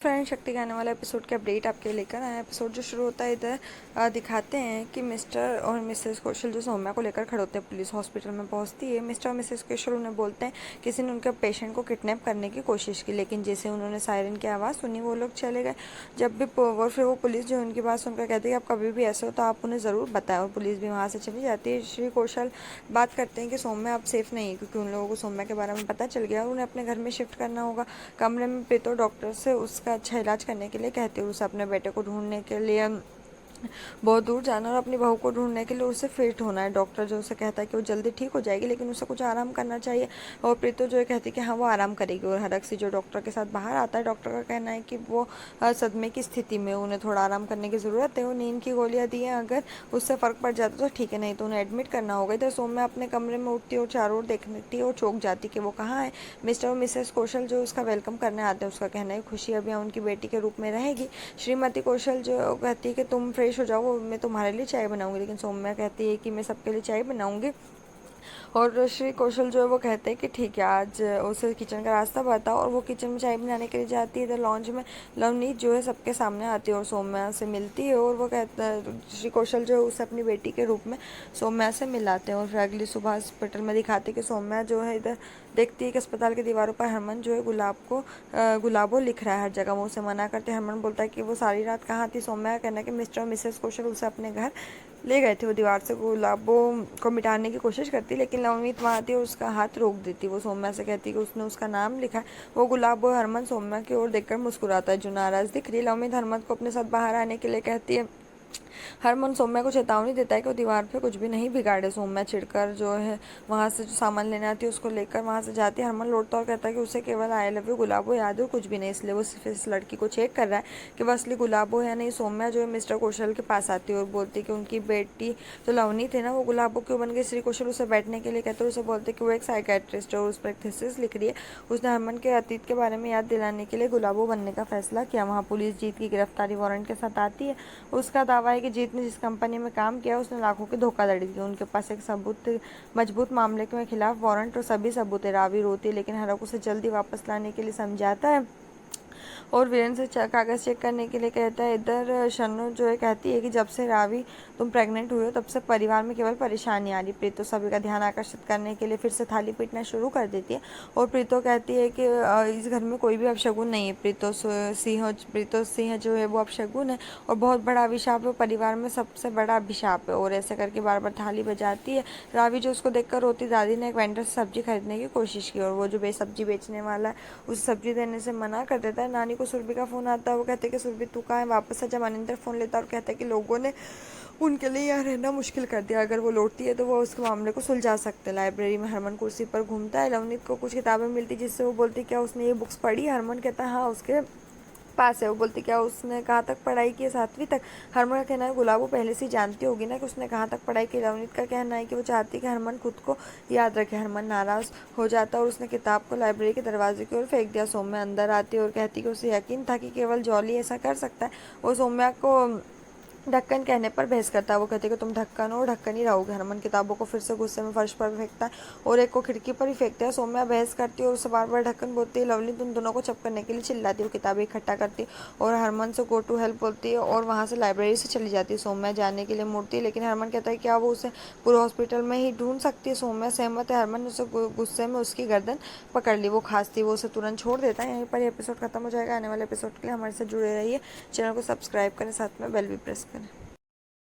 Friend शक्ति गाने वाला एपिसोड के अपडेट आपके लिए लेकर आए। एपिसोड जो शुरू होता है इधर दिखाते हैं कि मिस्टर और मिसेस कौशल जो सौम्या को लेकर खड़े होते हैं। पुलिस हॉस्पिटल में पहुंचती है। मिस्टर और मिसेस कौशल उन्हें बोलते हैं किसी ने उनके पेशेंट को किडनैप करने की कोशिश की, लेकिन जैसे उन्होंने सायरन की आवाज़ सुनी वो लोग चले गए। जब भी फिर वो पुलिस जो उनकी बात सुनकर कहती है कि आप कभी भी ऐसा हो तो आप उन्हें ज़रूर बताएं, और पुलिस भी वहाँ से चली जाती है। श्री कौशल बात करते हैं कि सौम्या अब सेफ नहीं है क्योंकि उन लोगों को सौम्या के बारे में पता चल गया और उन्हें अपने घर में शिफ्ट करना होगा। कमरे में प्रीतो डॉक्टर से उसका अच्छा इलाज करने के लिए कहते हुए उसे अपने बेटे को ढूंढने के लिए बहुत दूर जाना और अपनी बहू को ढूंढने के लिए उसे फिट होना है। डॉक्टर जो उसे कहता है कि वो जल्दी ठीक हो जाएगी लेकिन उसे कुछ आराम करना चाहिए, और प्रीतो जो है कहती है कि हाँ वो आराम करेगी। और हरक जो डॉक्टर के साथ बाहर आता है, डॉक्टर का कहना है कि वो सदमे की स्थिति में, उन्हें थोड़ा आराम करने की ज़रूरत है। वो नींद की गोलियाँ दी हैं, अगर उससे फ़र्क पड़ जाता तो ठीक है, नहीं तो उन्हें एडमिट करना होगा। इधर सौम्या अपने कमरे में उठती और चारों ओर देखती है और चौंक जाती कि वो कहाँ है। मिस्टर और मिसेस कौशल जो उसका वेलकम करने आते हैं, उसका कहना है खुशी अब यहाँ उनकी बेटी के रूप में रहेगी। श्रीमती कौशल जो कहती है कि तुम फ्रेश हो जाओ, मैं तुम्हारे लिए चाय बनाऊंगी, लेकिन सौम्या कहती है कि मैं सबके लिए चाय बनाऊंगी। और श्री कौशल जो है वो कहते हैं कि ठीक है, आज उसे किचन का रास्ता बताओ, और वो किचन में चाय बनाने के लिए जाती है। इधर लॉन्च में लवनीत जो है सबके सामने आती है और सौम्या से मिलती है, और वो कहता है श्री कौशल जो है उसे अपनी बेटी के रूप में सौम्या से मिलाते हैं। और फिर अगली सुबह हॉस्पिटल में दिखाते कि सौम्या जो है इधर देखती है कि अस्पताल की दीवारों पर हरमन जो है गुलाबो लिख रहा है हर जगह। वो उसे मना करते हैं। हरमन बोलता है कि वो सारी रात कहाँ थी। सौम्या का कहना है कि मिस्टर और मिसेस कौशल उसे अपने घर ले गए थे। वो दीवार से गुलाबों को मिटाने की कोशिश करती, लेकिन नवनीत वहाँ आती और उसका हाथ रोक देती। वो सौम्या से कहती कि उसने उसका नाम लिखा है। वो गुलाबो हरमन सौम्या की ओर देखकर मुस्कुराता है जो नाराज दिख रही है। नवनीत हरमन को अपने साथ बाहर आने के लिए कहती है। हरमन सौम्या को चेतावनी देता है कि वो दीवार पे कुछ भी नहीं बिगाड़े। सौम्या चिढ़कर जो है वहाँ से जो सामान लेने आती है उसको लेकर वहाँ से जाती है। हरमन लौटता और कहता है कि उसे केवल आई लव यू गुलाबो याद है और कुछ भी नहीं, इसलिए वो सिर्फ इस लड़की को चेक कर रहा है कि वह असली गुलाबो है या नहीं। सौम्या जो है मिस्टर कौशल के पास आती है और बोलती है कि उनकी बेटी जो लवनी थी ना वो गुलाबो क्यों बन गई। श्री कौशल उसे बैठने के लिए कहते हैं, उसे बोलते कि वो एक साइकेट्रिस्ट है और उस पर एक थीसिस लिख रही है। उसने हरमन के अतीत के बारे में याद दिलाने के लिए गुलाबो बनने का फैसला किया। वहाँ पुलिस जीत की गिरफ्तारी वारंट के साथ आती है। उसका दावा है कि जीत ने जिस कंपनी में काम किया उसने लाखों की धोखाधड़ी की। उनके पास एक मजबूत मामले के खिलाफ वारंट और सभी सबूत है। रावी रोती है लेकिन हरक उसे जल्दी वापस लाने के लिए समझाता है और वीरेंद्र से कागज़ चेक करने के लिए कहता है। इधर शन्नु जो है कहती है कि जब से रावी तुम प्रेग्नेंट हुई हो तब से परिवार में केवल परेशानी आ रही। प्रीतो सभी का ध्यान आकर्षित करने के लिए फिर से थाली पीटना शुरू कर देती है और प्रीतो कहती है कि इस घर में कोई भी अपशगुन नहीं है। प्रीतो सिंह जो है वो अपशगुन है और बहुत बड़ा अभिशाप है, परिवार में सबसे बड़ा अभिशाप है। और ऐसे करके बार बार थाली बजाती है। रावी जो उसको देखकर रोती, दादी ने एक वेंडर से सब्जी खरीदने की कोशिश की और वो जो सब्जी बेचने वाला है उसे सब्जी देने से मना कर देता है। नानी को सुरभि का फ़ोन आता है। वो कहते हैं कि सुरभि तू कहाँ है, वापस आ जा। मनिंदर फ़ोन लेता है और कहता है कि लोगों ने उनके लिए यहाँ रहना मुश्किल कर दिया, अगर वो लौटती है तो वो उसके मामले को सुलझा सकते हैं। लाइब्रेरी में हरमन कुर्सी पर घूमता है। लवनीत को कुछ किताबें मिलती जिससे वो बोलती क्या उसने ये बुक्स पढ़ी। हरमन कहता है हाँ उसके पास है। वो बोलती क्या उसने कहाँ तक पढ़ाई की है, 7वीं तक। हरमन का कहना है गुलाबो पहले से ही जानती होगी ना कि उसने कहाँ तक पढ़ाई की। लवनीत का कहना है कि वो चाहती है कि हरमन खुद को याद रखे। हरमन नाराज हो जाता है और उसने किताब को लाइब्रेरी के दरवाजे की ओर फेंक दिया। सौम्या अंदर आती है और कहती कि उसे यकीन था कि केवल जॉली ऐसा कर सकता है। वो सौम्या को ढक्कन कहने पर बहस करता है। वो कहते कि तुम ढक्कन हो, ढक्कन ही रहोगे। हरमन किताबों को फिर से गुस्से में फर्श पर फेंकता है और एक को खिड़की पर ही फेंकता है। सौम्या बहस करती है और उसे बार बार ढक्कन बोलती है। लवली तुम दोनों को चप करने के लिए चिल्लाती है। वो किताबें इकट्ठा करती है और हरमन से गो टू हेल्प बोलती है और वहाँ से लाइब्रेरी से चली जाती है। सौम्या जाने के लिए मुड़ती है लेकिन हरमन कहता है क्या वो उसे पूरे हॉस्पिटल में ही ढूंढ सकती है। सौम्या सहमत है। हरमन उसे गुस्से में उसकी गर्दन पकड़ ली। वो खांसती, वो उसे तुरंत छोड़ देता है। यहीं पर एपिसोड खत्म हो जाएगा। आने वाले एपिसोड के लिए हमारे साथ जुड़े रहिए। चैनल को सब्सक्राइब करें, साथ में बेल भी प्रेस करें।